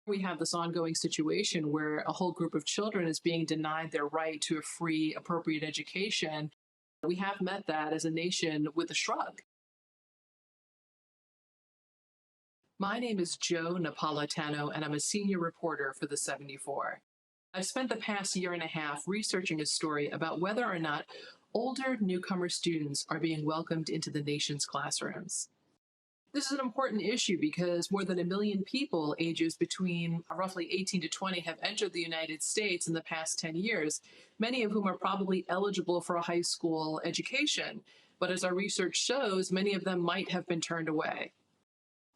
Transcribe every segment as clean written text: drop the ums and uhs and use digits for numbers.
We have this ongoing situation where a whole group of children is being denied their right to a free, appropriate education. We have met that as a nation with a shrug. My name is Jo Napolitano, and I'm a senior reporter for the 74. I've spent the past year and a half researching a story about whether or not older newcomer students are being welcomed into the nation's classrooms. This is an important issue because more than a million people ages between roughly 18 to 20 have entered the United States in the past 10 years, many of whom are probably eligible for a high school education. But as our research shows, many of them might have been turned away.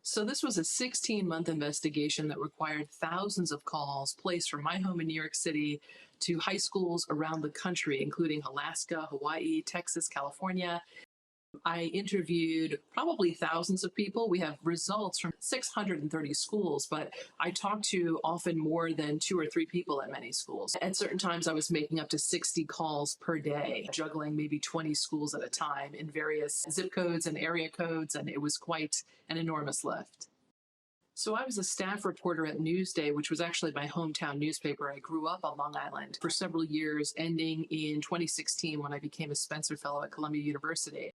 So this was a 16-month investigation that required thousands of calls placed from my home in New York City to high schools around the country, including Alaska, Hawaii, Texas, California. I interviewed probably thousands of people. We have results from 630 schools, but I talked to often more than two or three people at many schools. At certain times, I was making up to 60 calls per day, juggling maybe 20 schools at a time in various zip codes and area codes, and it was quite an enormous lift. So I was a staff reporter at Newsday, which was actually my hometown newspaper. I grew up on Long Island for several years, ending in 2016 when I became a Spencer Fellow at Columbia University.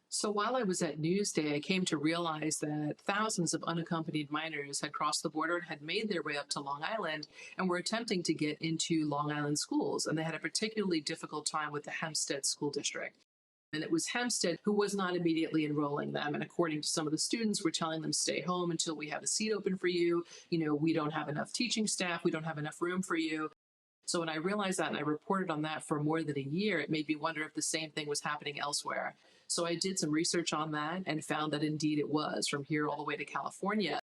So while I was at Newsday, I came to realize that thousands of unaccompanied minors had crossed the border and had made their way up to Long Island and were attempting to get into Long Island schools. And they had a particularly difficult time with the Hempstead School District. And it was Hempstead who was not immediately enrolling them. And according to some of the students, we're telling them, stay home until we have a seat open for you. We don't have enough teaching staff. We don't have enough room for you. So when I realized that and I reported on that for more than a year, it made me wonder if the same thing was happening elsewhere. So I did some research on that and found that indeed it was, from here all the way to California.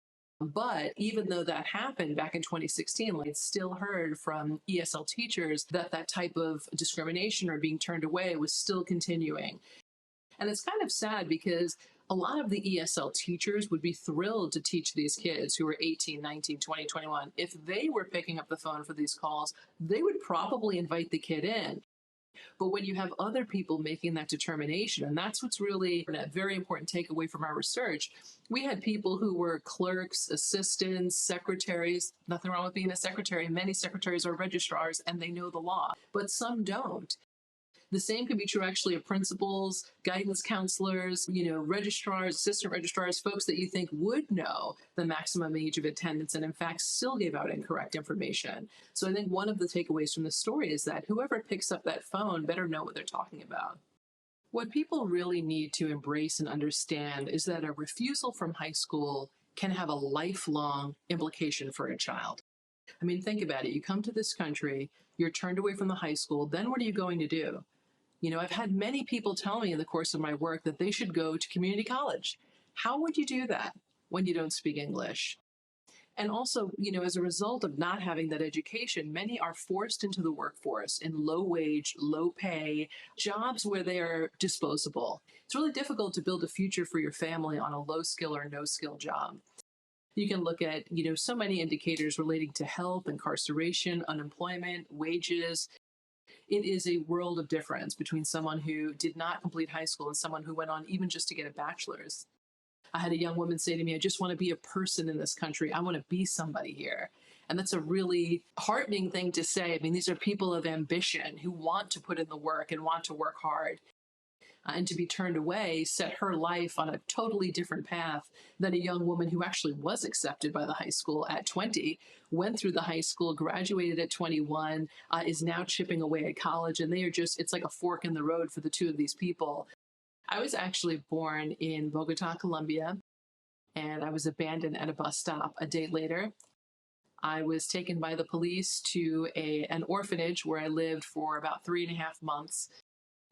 But even though that happened back in 2016, I still heard from ESL teachers that that type of discrimination or being turned away was still continuing. And it's kind of sad because a lot of the ESL teachers would be thrilled to teach these kids who are 18, 19, 20, 21. If they were picking up the phone for these calls, they would probably invite the kid in. But when you have other people making that determination, and that's what's really a very important takeaway from our research, we had people who were clerks, assistants, secretaries. Nothing wrong with being a secretary. Many secretaries are registrars and they know the law, but some don't. The same can be true actually of principals, guidance counselors, registrars, assistant registrars, folks that you think would know the maximum age of attendance and in fact still gave out incorrect information. So I think one of the takeaways from the story is that whoever picks up that phone better know what they're talking about. What people really need to embrace and understand is that a refusal from high school can have a lifelong implication for a child. I mean, think about it. You come to this country, you're turned away from the high school, then what are you going to do? I've had many people tell me in the course of my work that they should go to community college. How would you do that when you don't speak English? And also, as a result of not having that education, many are forced into the workforce in low wage, low pay jobs where they are disposable. It's really difficult to build a future for your family on a low skill or no skill job. You can look at, so many indicators relating to health, incarceration, unemployment, wages. It is a world of difference between someone who did not complete high school and someone who went on even just to get a bachelor's. I had a young woman say to me, I just want to be a person in this country. I want to be somebody here. And that's a really heartening thing to say. I mean, these are people of ambition who want to put in the work and want to work hard. And to be turned away set her life on a totally different path than a young woman who actually was accepted by the high school at 20, went through the high school, graduated at 21, is now chipping away at college. And they are it's like a fork in the road for the two of these people. I was actually born in Bogota, Colombia, and I was abandoned at a bus stop a day later. I was taken by the police to an orphanage where I lived for about 3.5 months.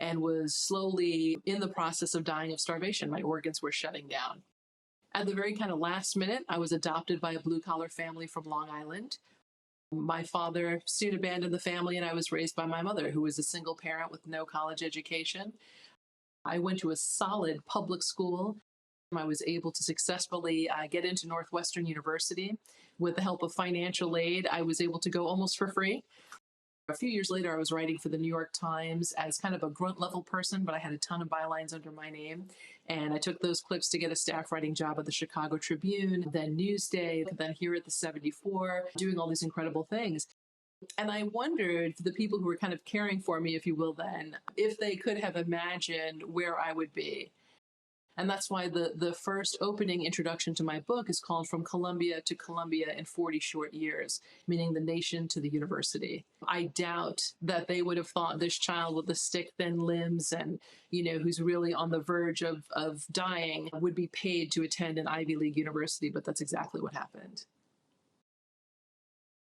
And was slowly in the process of dying of starvation. My organs were shutting down. At the very kind of last minute, I was adopted by a blue-collar family from Long Island. My father soon abandoned the family, and I was raised by my mother, who was a single parent with no college education. I went to a solid public school. I was able to successfully get into Northwestern University. With the help of financial aid, I was able to go almost for free. A few years later, I was writing for the New York Times as kind of a grunt level person, but I had a ton of bylines under my name. And I took those clips to get a staff writing job at the Chicago Tribune, then Newsday, then here at the 74, doing all these incredible things. And I wondered, for the people who were kind of caring for me, if you will, then, if they could have imagined where I would be. And that's why the first opening introduction to my book is called From Columbia to Columbia in 40 Short Years, meaning the nation to the university. I doubt that they would have thought this child with the stick thin limbs and, who's really on the verge of dying would be paid to attend an Ivy League university, but that's exactly what happened.